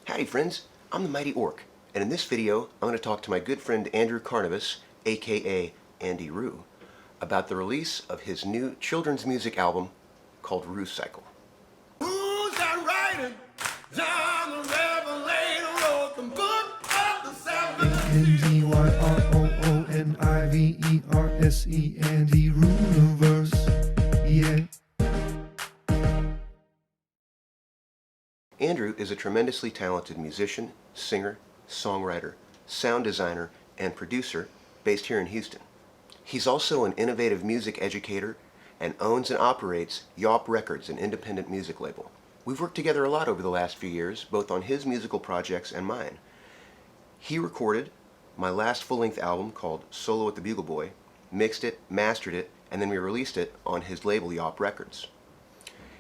Howdy friends, I'm the Mighty Orc, and in this video I'm going to talk to my good friend Andrew Karnavas, a.k.a. Andyroo, about the release of his new children's music album called Roocycle. Who's that riding down the river lane wrote the book of the seven Andyrooverse, Andyrooverse, yeah. Andrew is a tremendously talented musician, singer, songwriter, sound designer, and producer based here in Houston. He's also an innovative music educator and owns and operates Yawp Records, an independent music label. We've worked together a lot over the last few years, both on his musical projects and mine. He recorded my last full-length album called Solo at the Bugle Boy, mixed it, mastered it, and then we released it on his label Yawp Records.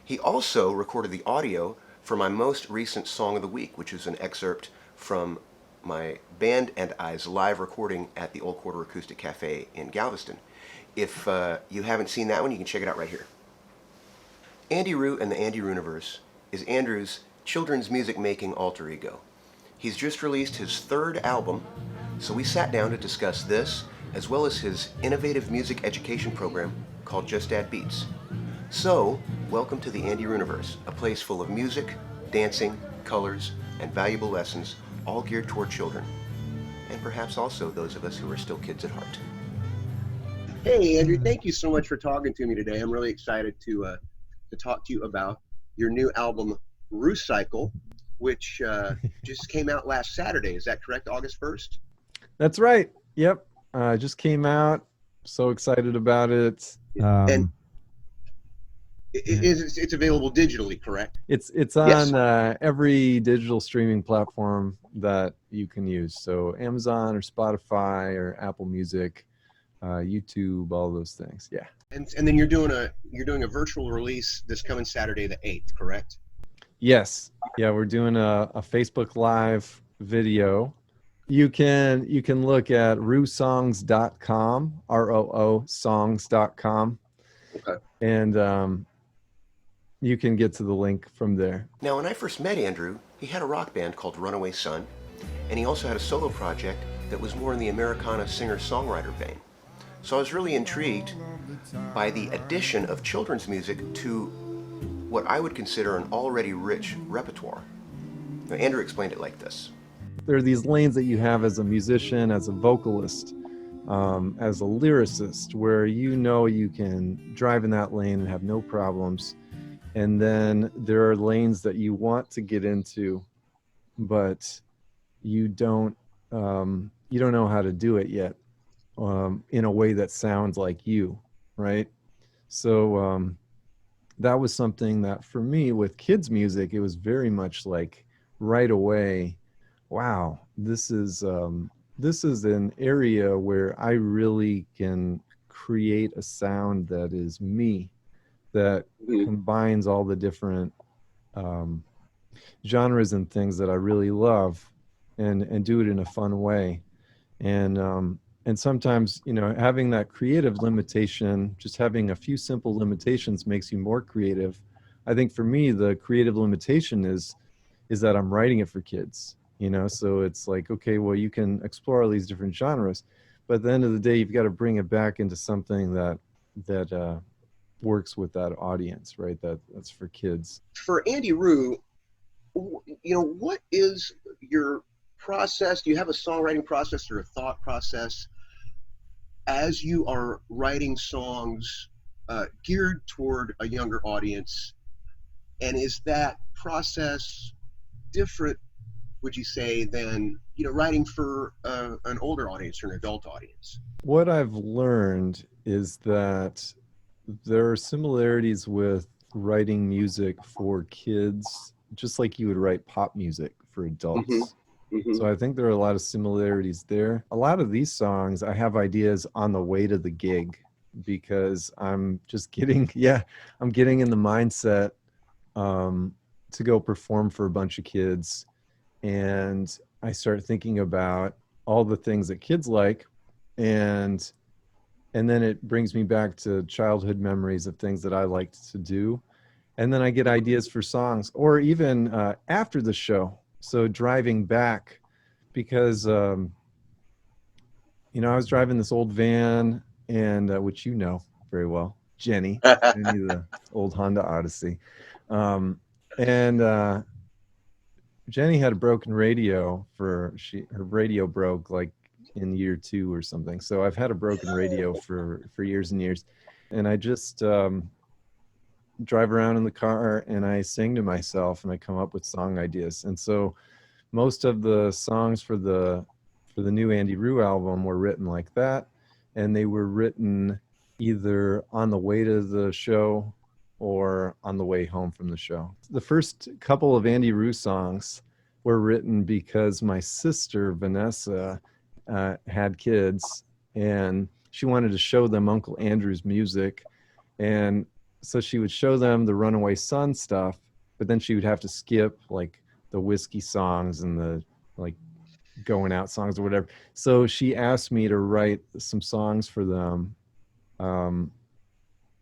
He also recorded the audio for my most recent Song of the Week, which is an excerpt from my band and I's live recording at the Old Quarter Acoustic Cafe in Galveston. If you haven't seen that one, you can check it out right here. Andyroo and the Anyrooniverse is Andrew's children's music making alter ego. He's just released his third album, so we sat down to discuss this as well as his innovative music education program called Just Add Beats. So, welcome to the Andyrooverse, a place full of music, dancing, colors, and valuable lessons, all geared toward children, and perhaps also those of us who are still kids at heart. Hey, Andrew, thank you so much for talking to me today. I'm really excited to talk to you about your new album, Roocycle, which just came out last Saturday. Is that correct, August 1st? That's right. Yep. Just came out. So excited about it. And it's available digitally, correct? It's on every digital streaming platform that you can use. So Amazon or Spotify or Apple Music, YouTube, all those things. Yeah. And then you're doing a virtual release this coming Saturday the 8th, correct? Yes. Yeah, we're doing a Facebook Live video. You can look at roosongs.com, ROO songs.com. Okay. And you can get to the link from there. Now, when I first met Andrew, he had a rock band called Runaway Sun, and he also had a solo project that was more in the Americana singer-songwriter vein. So I was really intrigued by the addition of children's music to what I would consider an already rich repertoire. Now, Andrew explained it like this. There are these lanes that you have as a musician, as a vocalist, as a lyricist, where you know you can drive in that lane and have no problems. And then there are lanes that you want to get into, but you don't know how to do it yet in a way that sounds like you, right? So that was something that for me with kids music, it was very much like right away, wow, this is an area where I really can create a sound that is me, that combines all the different genres and things that I really love, and do it in a fun way. And sometimes, having that creative limitation, just having a few simple limitations makes you more creative. I think for me, the creative limitation is that I'm writing it for kids, so it's like, okay, well, you can explore all these different genres, but at the end of the day, you've got to bring it back into something that works with that audience, right? That's for kids. For Andyroo, what is your process? Do you have a songwriting process or a thought process as you are writing songs geared toward a younger audience? And is that process different, would you say, than writing for an older audience or an adult audience? What I've learned is that there are similarities with writing music for kids, just like you would write pop music for adults. Mm-hmm. Mm-hmm. So I think there are a lot of similarities there. A lot of these songs, I have ideas on the way to the gig because I'm just getting in the mindset to go perform for a bunch of kids. And I start thinking about all the things that kids like, and then it brings me back to childhood memories of things that I liked to do. And then I get ideas for songs, or even after the show, So driving back, because I was driving this old van, and which you know very well, Jenny, the old Honda Odyssey, and Jenny had a broken radio her radio broke like in year 2 or something. So I've had a broken radio for years and years, and I just drive around in the car and I sing to myself and I come up with song ideas. And so most of the songs for the new Andyroo album were written like that, and they were written either on the way to the show or on the way home from the show. The first couple of Andyroo songs were written because my sister Vanessa had kids, and she wanted to show them Uncle Andrew's music, and so she would show them the Runaway Son stuff, but then she would have to skip like the whiskey songs and the like going out songs or whatever. So she asked me to write some songs for them,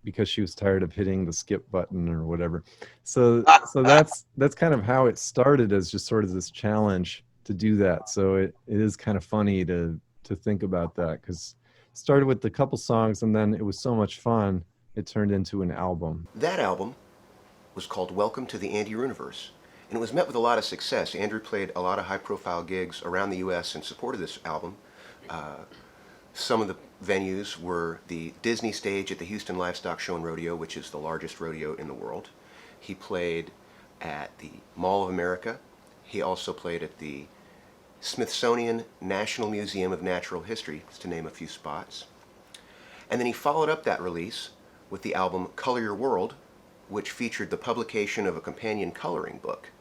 because she was tired of hitting the skip button or whatever. So that's kind of how it started, as just sort of this challenge to do that. So it is kind of funny to think about that, because it started with a couple songs and then it was so much fun, it turned into an album. That album was called Welcome to the Andyrooverse, and it was met with a lot of success. Andrew played a lot of high-profile gigs around the U.S. in support of this album. Some of the venues were the Disney stage at the Houston Livestock Show and Rodeo, which is the largest rodeo in the world. He played at the Mall of America. He also played at the Smithsonian National Museum of Natural History, to name a few spots. And then he followed up that release with the album Color Your World, which featured the publication of a companion coloring book.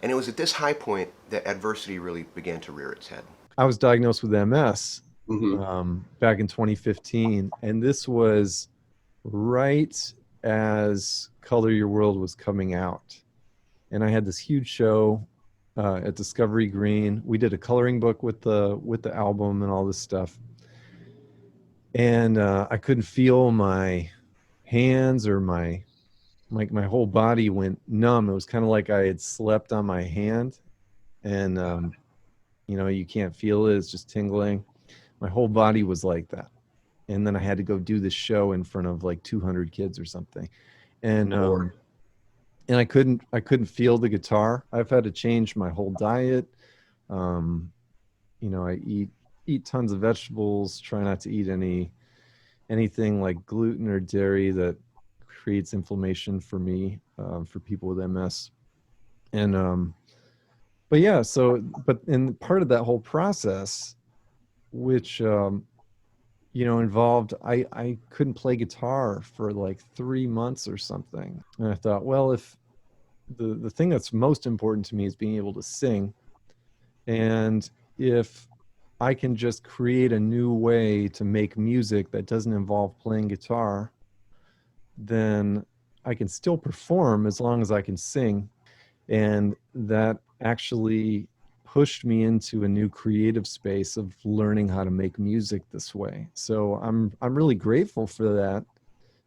And it was at this high point that adversity really began to rear its head. I was diagnosed with MS Mm-hmm. back in 2015, and this was right as Color Your World was coming out. And I had this huge show at Discovery Green. We did a coloring book with the album and all this stuff. And I couldn't feel my hands, or my whole body went numb. It was kind of like I had slept on my hand, and you can't feel it, it's just tingling. My whole body was like that. And then I had to go do this show in front of like 200 kids or something, and I couldn't feel the guitar. I've had to change my whole diet. I eat tons of vegetables, try not to eat anything like gluten or dairy that creates inflammation for me, for people with MS. And but yeah, but in part of that whole process, which involved, I couldn't play guitar for like 3 months or something. And I thought, well, if the thing that's most important to me is being able to sing, and if I can just create a new way to make music that doesn't involve playing guitar, then I can still perform as long as I can sing. And that actually pushed me into a new creative space of learning how to make music this way. So I'm really grateful for that,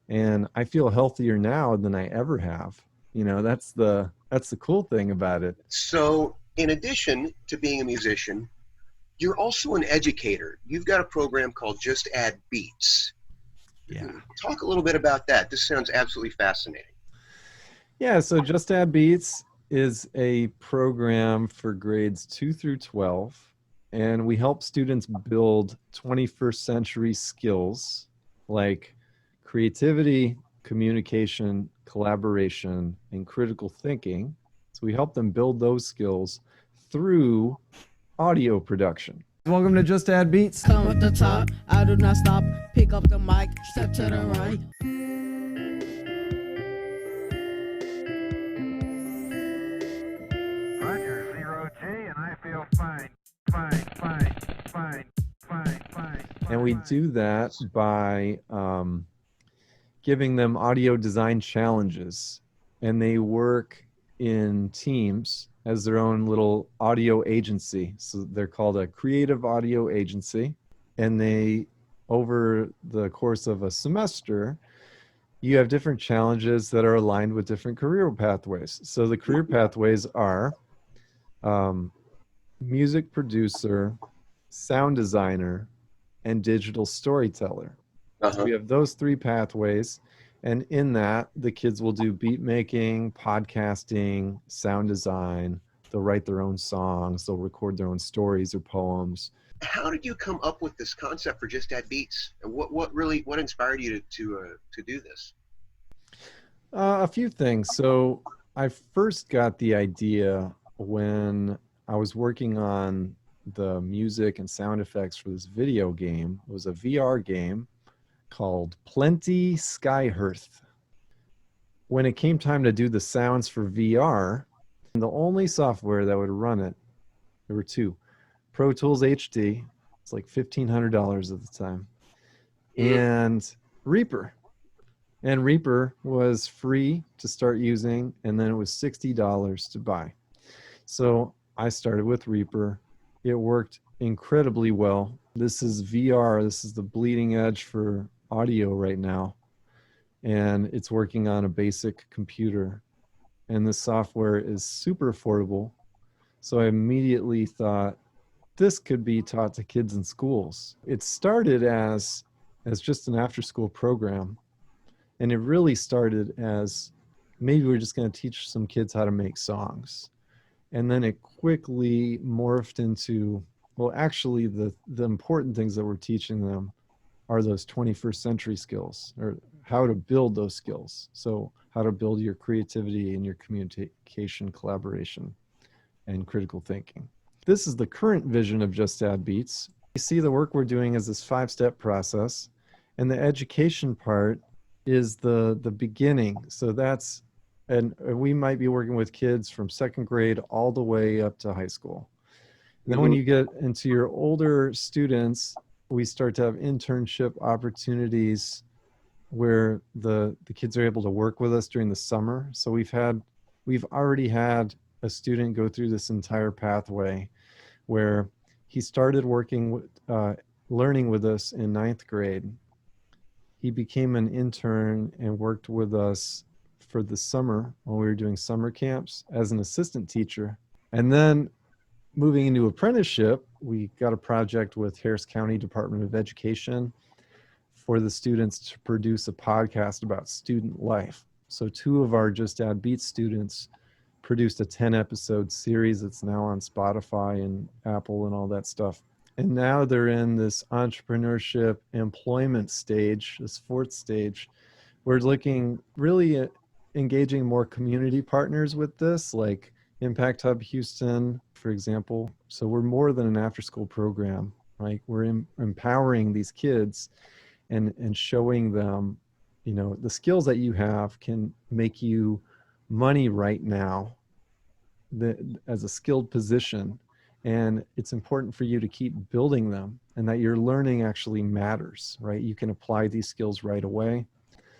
and I feel healthier now than I ever have. That's the cool thing about it. So, in addition to being a musician, you're also an educator. You've got a program called Just Add Beats. Yeah. Talk a little bit about that. This sounds absolutely fascinating. Yeah, so Just Add Beats is a program for grades 2 through 12, and we help students build 21st century skills like creativity, communication, collaboration, and critical thinking. So we help them build those skills through audio production. Welcome to Just Add Beats. Come at the top, I do not stop. Pick up the mic, step to the right. Roger, 0G, and I feel fine. And we do that by giving them audio design challenges, and they work in teams as their own little audio agency. So they're called a creative audio agency, and they, over the course of a semester, you have different challenges that are aligned with different career pathways. So the career pathways are um, music producer, sound designer, and digital storyteller. So we have those three pathways. And in that, the kids will do beat making, podcasting, sound design. They'll write their own songs. They'll record their own stories or poems. How did you come up with this concept for Just Add Beats? And what inspired you to do this? A few things. So I first got the idea when I was working on the music and sound effects for this video game. It was a VR game called Plenty Skyhearth. When it came time to do the sounds for VR, the only software that would run it, there were two. Pro Tools HD, it's like $1,500 at the time, and Reaper. And Reaper was free to start using, and then it was $60 to buy. So I started with Reaper. It worked incredibly well. This is VR. This is the bleeding edge for audio right now. And it's working on a basic computer. And the software is super affordable. So I immediately thought, this could be taught to kids in schools. It started as just an after-school program. And it really started as maybe we're just going to teach some kids how to make songs. And then it quickly morphed into, well, actually the important things that we're teaching them are those 21st century skills, or how to build those skills. So how to build your creativity and your communication, collaboration, and critical thinking. This is the current vision of Just Add Beats. You see the work we're doing as this 5-step process, and the education part is the beginning. So that's, and we might be working with kids from 2nd grade all the way up to high school. And then when you get into your older students, we start to have internship opportunities where the kids are able to work with us during the summer. So we've already had a student go through this entire pathway where he started working, learning with us in 9th grade. He became an intern and worked with us for the summer when we were doing summer camps as an assistant teacher. And then moving into apprenticeship, we got a project with Harris County Department of Education for the students to produce a podcast about student life. So 2 of our Just Add Beats students produced a 10-episode series that's now on Spotify and Apple and all that stuff. And now they're in this entrepreneurship employment stage, this 4th stage. We're looking really at engaging more community partners with this, like Impact Hub Houston, for example. So we're more than an after-school program, right? We're empowering these kids and showing them, you know, the skills that you have can make you money right now as a skilled position. And it's important for you to keep building them, and that your learning actually matters, right? You can apply these skills right away.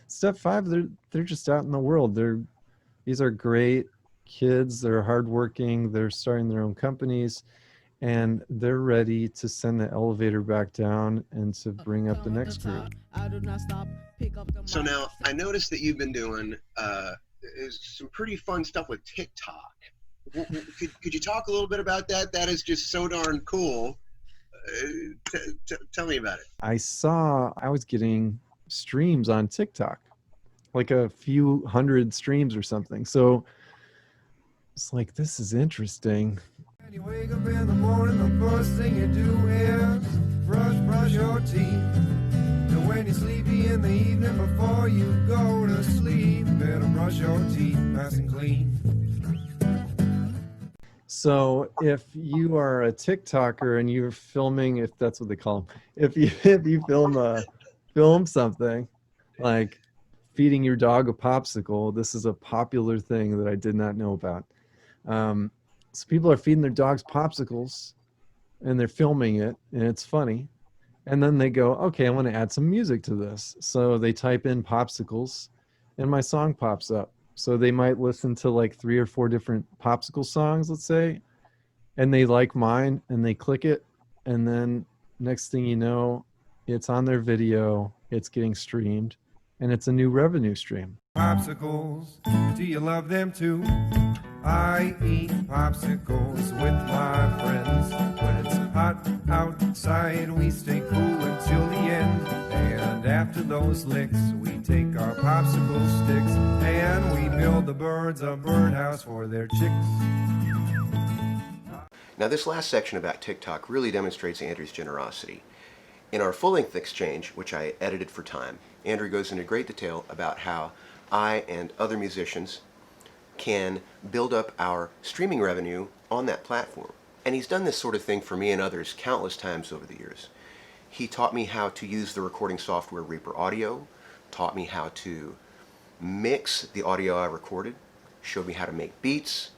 Step 5, they're just out in the world. These are great kids. They're hardworking. They're starting their own companies, and they're ready to send the elevator back down and to bring up the next group. So now I noticed that you've been doing some pretty fun stuff with TikTok. Could you talk a little bit about that? That is just so darn cool. Tell me about it. I was getting streams on TikTok, like a few hundred streams or something. So it's like, this is interesting. When you wake up in the morning, the first thing you do is brush your teeth. And when you're sleepy in the evening before you go to sleep, better brush your teeth nice and clean. So if you are a TikToker and you're filming, if that's what they call them, if you film something like feeding your dog a popsicle, this is a popular thing that I did not know about. So people are feeding their dogs popsicles and they're filming it, and it's funny. And then they go, okay, I want to add some music to this. So they type in popsicles and my song pops up. So they might listen to like 3 or 4 different popsicle songs, let's say, and they like mine and they click it. And then next thing you know, it's on their video, it's getting streamed, and it's a new revenue stream. Popsicles, do you love them too? I eat popsicles with my friends. When it's hot outside, we stay cool until the end. And after those licks, we take our popsicle sticks and we build the birds a birdhouse for their chicks. Now, this last section about TikTok really demonstrates Andrew's generosity. In our full-length exchange, which I edited for time, Andrew goes into great detail about how I and other musicians can build up our streaming revenue on that platform. And he's done this sort of thing for me and others countless times over the years. He taught me how to use the recording software Reaper Audio, taught me how to mix the audio I recorded, showed me how to make beats,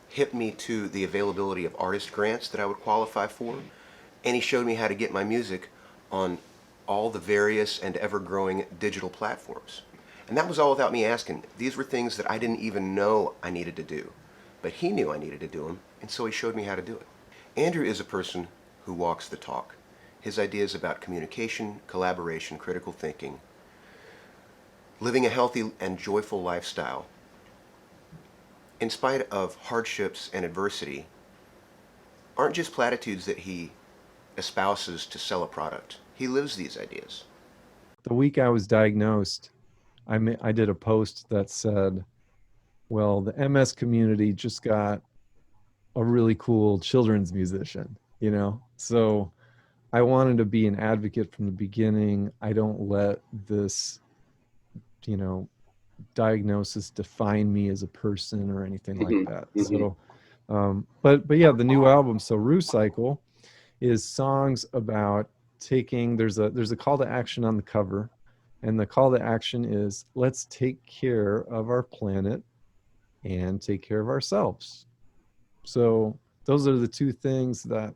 hit me to the availability of artist grants that I would qualify for, and he showed me how to get my music on all the various and ever-growing digital platforms. And that was all without me asking. These were things that I didn't even know I needed to do. But he knew I needed to do them, and so he showed me how to do it. Andrew is a person who walks the talk. His ideas about communication, collaboration, critical thinking, living a healthy and joyful lifestyle, in spite of hardships and adversity, aren't just platitudes that he espouses to sell a product. He lives these ideas. The week I was diagnosed, I did a post that said, well, the MS community just got a really cool children's musician, you know? So I wanted to be an advocate from the beginning. I don't let this, you know, diagnosis define me as a person or anything like that. So, but yeah, the new album, so Roocycle, is songs about taking, there's a call to action on the cover, and the call to action is, let's take care of our planet and take care of ourselves. So those are the two things that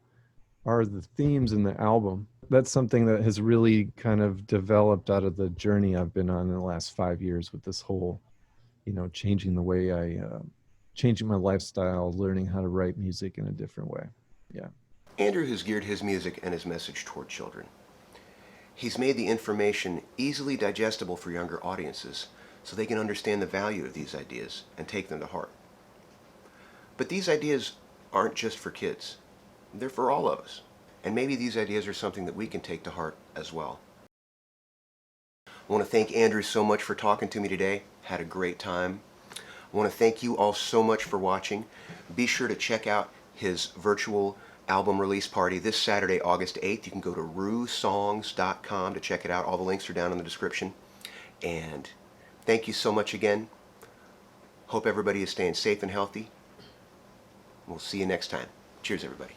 are the themes in the album. That's something that has really kind of developed out of the journey I've been on in the last 5 years with this whole, you know, changing the way changing my lifestyle, learning how to write music in a different way. Yeah. Andrew has geared his music and his message toward children. He's made the information easily digestible for younger audiences so they can understand the value of these ideas and take them to heart. But these ideas aren't just for kids. They're for all of us. And maybe these ideas are something that we can take to heart as well. I want to thank Andrew so much for talking to me today. Had a great time. I want to thank you all so much for watching. Be sure to check out his virtual album release party this Saturday, August 8th. You can go to roosongs.com to check it out. All the links are down in the description. And thank you so much again. Hope everybody is staying safe and healthy. We'll see you next time. Cheers, everybody.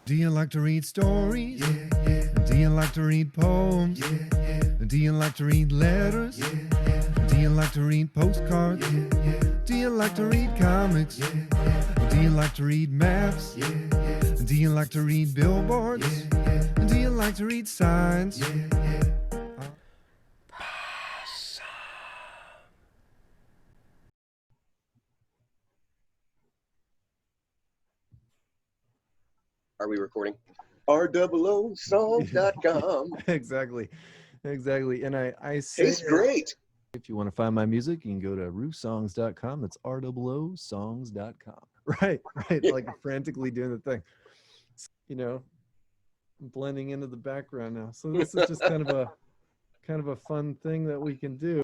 Do you like to read stories? Yeah, yeah. Do you like to read poems? Yeah, yeah. Do you like to read letters? Yeah, yeah. Do you like to read postcards? Yeah, yeah. Do you like to read comics? Yeah, yeah. Do you like to read maps? Yeah, yeah. Do you like to read billboards? Yeah, yeah. Do you like to read signs? Yeah, yeah. Are we recording? ROOsongs.com. Exactly. And I say, Tastes great. if you want to find my music, you can go to roosongs.com. That's ROOsongs.com. Right. Yeah. Like frantically doing the thing. You know, blending into the background now. So this is just kind of a fun thing that we can do.